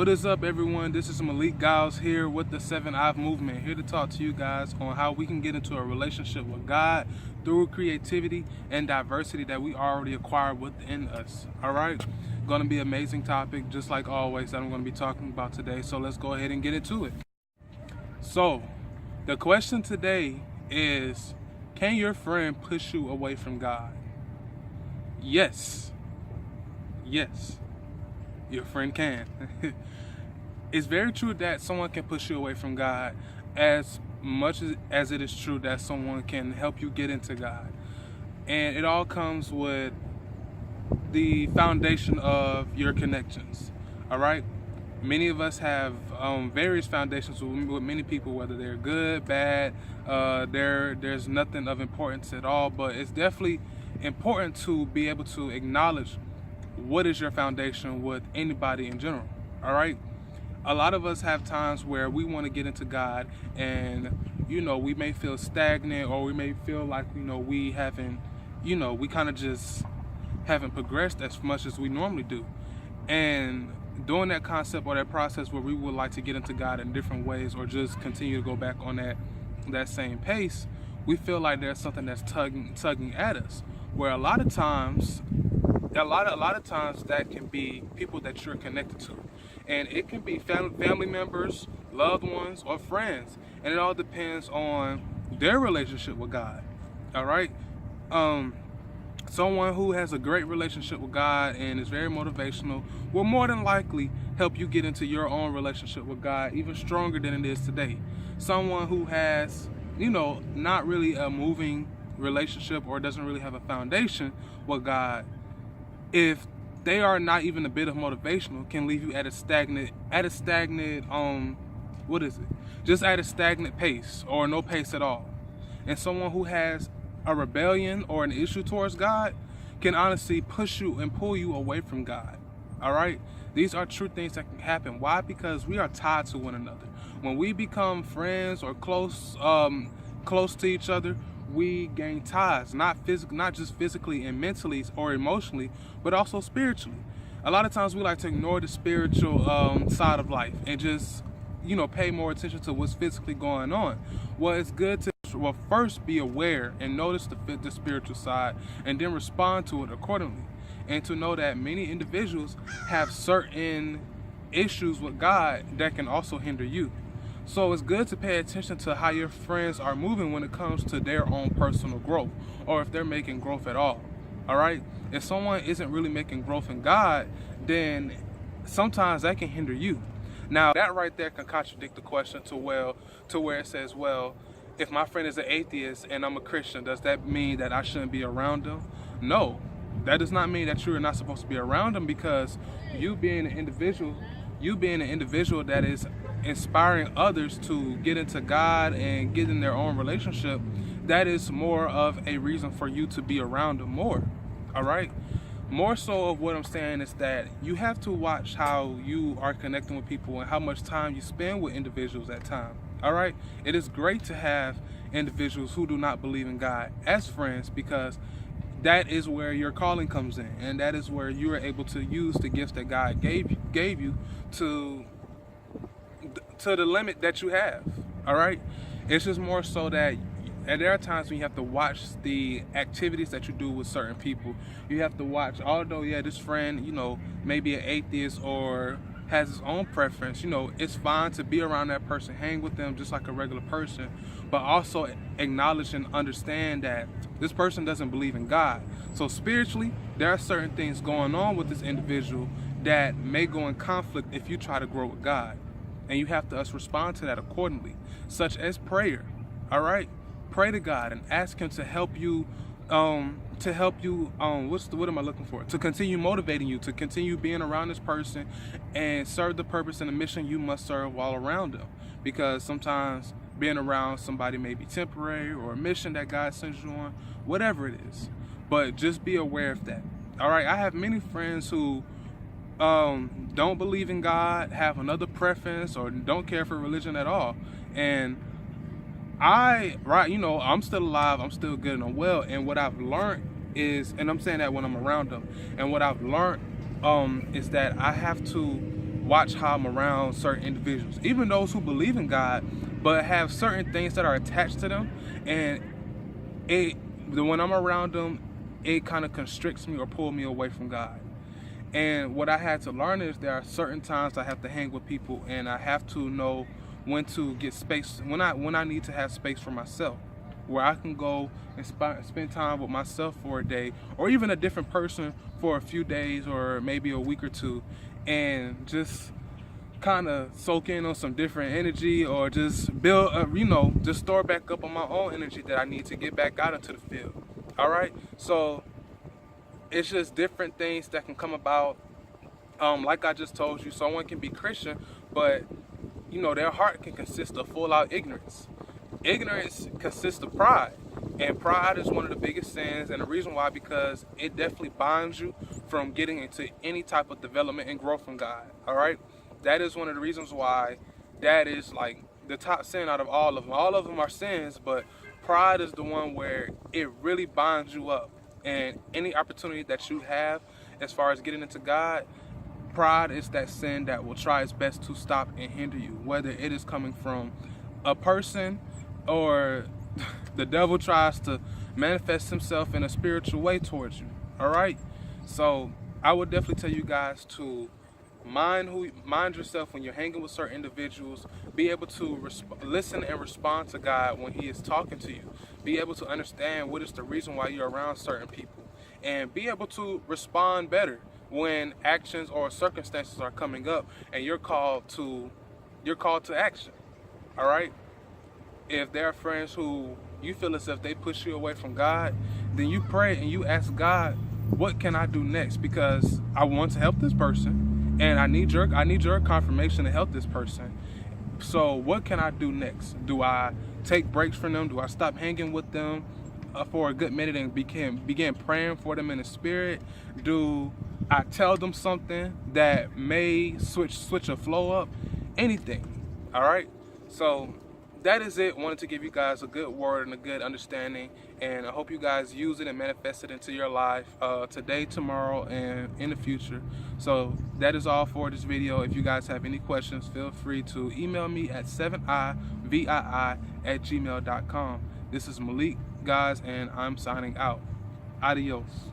What is up, everyone? This is Malik Giles here with the 7 I've Movement, here to talk to you guys on how we can get into a relationship with God through creativity and diversity that we already acquired within us. All right? Going to be an amazing topic, just like always, that I'm going to be talking about today. So let's go ahead and get into it. So, the question today is, can your friend push you away from God? Yes. Yes. Your friend can. It's very true that someone can push you away from God, as much as it is true that someone can help you get into God. And it all comes with the foundation of your connections. All right? Many of us have various foundations with many people, whether they're good, bad, there's nothing of importance at all, but it's definitely important to be able to acknowledge what is your foundation with anybody in general. All right, a lot of us have times where we want to get into God, and we may feel stagnant, or we may feel like we kind of just haven't progressed as much as we normally do. And doing that concept or that process where we would like to get into God in different ways, or just continue to go back on that same pace, we feel like there's something that's tugging at us, where a lot of times that can be people that you're connected to, and it can be family members, loved ones, or friends, and it all depends on their relationship with God. All right, someone who has a great relationship with God and is very motivational will more than likely help you get into your own relationship with God even stronger than it is today. Someone who has not really a moving relationship, or doesn't really have a foundation with God, if they are not even a bit of motivational, can leave you at a stagnant just at a stagnant pace, or no pace at all. And someone who has a rebellion or an issue towards God can honestly push you and pull you away from God. All right, these are true things that can happen. Why? Because we are tied to one another. When we become friends or close to each other, we gain ties, not just physically and mentally or emotionally, but also spiritually. A lot of times we like to ignore the spiritual side of life and just pay more attention to what's physically going on. Well, it's good to first be aware and notice the spiritual side, and then respond to it accordingly. And to know that many individuals have certain issues with God that can also hinder you. So it's good to pay attention to how your friends are moving when it comes to their own personal growth, or if they're making growth at all. All right? If someone isn't really making growth in God, then sometimes that can hinder you. Now, that right there can contradict the question to where it says, well, if my friend is an atheist and I'm a Christian, does that mean that I shouldn't be around them? No, that does not mean that you're not supposed to be around them, because you being an individual that is inspiring others to get into God and get in their own relationship, that is more of a reason for you to be around them more. All right, more so of what I'm saying is that you have to watch how you are connecting with people and how much time you spend with individuals at time. All right, it is great to have individuals who do not believe in God as friends, because that is where your calling comes in, and that is where you are able to use the gifts that God gave you to the limit that you have. All right, it's just more so that, and there are times when you have to watch the activities that you do with certain people. You have to watch, although this friend may be an atheist or has his own preference, it's fine to be around that person, hang with them just like a regular person, but also acknowledge and understand that this person doesn't believe in God. So spiritually, there are certain things going on with this individual that may go in conflict if you try to grow with God. And you have to respond to that accordingly, such as prayer. All right, pray to God and ask Him to help you. What am I looking for? To continue motivating you, to continue being around this person and serve the purpose and the mission you must serve while around them. Because sometimes being around somebody may be temporary, or a mission that God sends you on, whatever it is. But just be aware of that. All right, I have many friends who don't believe in God, have another preference, or don't care for religion at all. And I'm still alive, I'm still good and I'm well. And what I've learned and I'm saying that when I'm around them, and what I've learned is that I have to watch how I'm around certain individuals, even those who believe in God, but have certain things that are attached to them, and when I'm around them, it kind of constricts me or pulls me away from God. And what I had to learn is there are certain times I have to hang with people, and I have to know when to get space, when I need to have space for myself, where I can go and spend time with myself for a day, or even a different person for a few days or maybe a week or two, and just kind of soak in on some different energy, or just build just store back up on my own energy that I need to get back out into the field. All right, so it's just different things that can come about. Like I just told you, someone can be Christian, but their heart can consist of full out ignorance. Ignorance consists of pride, and pride is one of the biggest sins, and the reason why, because it definitely binds you from getting into any type of development and growth from God. All right, that is one of the reasons why that is like the top sin out of all of them. All of them are sins, but pride is the one where it really binds you up. And any opportunity that you have as far as getting into God, pride is that sin that will try its best to stop and hinder you, whether it is coming from a person or the devil tries to manifest himself in a spiritual way towards you. All right, so I would definitely tell you guys to mind yourself when you're hanging with certain individuals. Be able to listen and respond to God when he is talking to you. Be able to understand what is the reason why you're around certain people, and be able to respond better when actions or circumstances are coming up and you're called to action. All right, if there are friends who you feel as if they push you away from God, then you pray and you ask God, what can I do next? Because I want to help this person, and I need your confirmation to help this person. So what can I do next? Do I take breaks from them? Do I stop hanging with them for a good minute and begin praying for them in the spirit? Do I tell them something that may switch a flow up? Anything. All right, so that is it. Wanted to give you guys a good word and a good understanding, and I hope you guys use it and manifest it into your life today, tomorrow, and in the future. So that is all for this video. If you guys have any questions, feel free to email me at 7ivii@gmail.com. This is Malik, guys, and I'm signing out. Adios.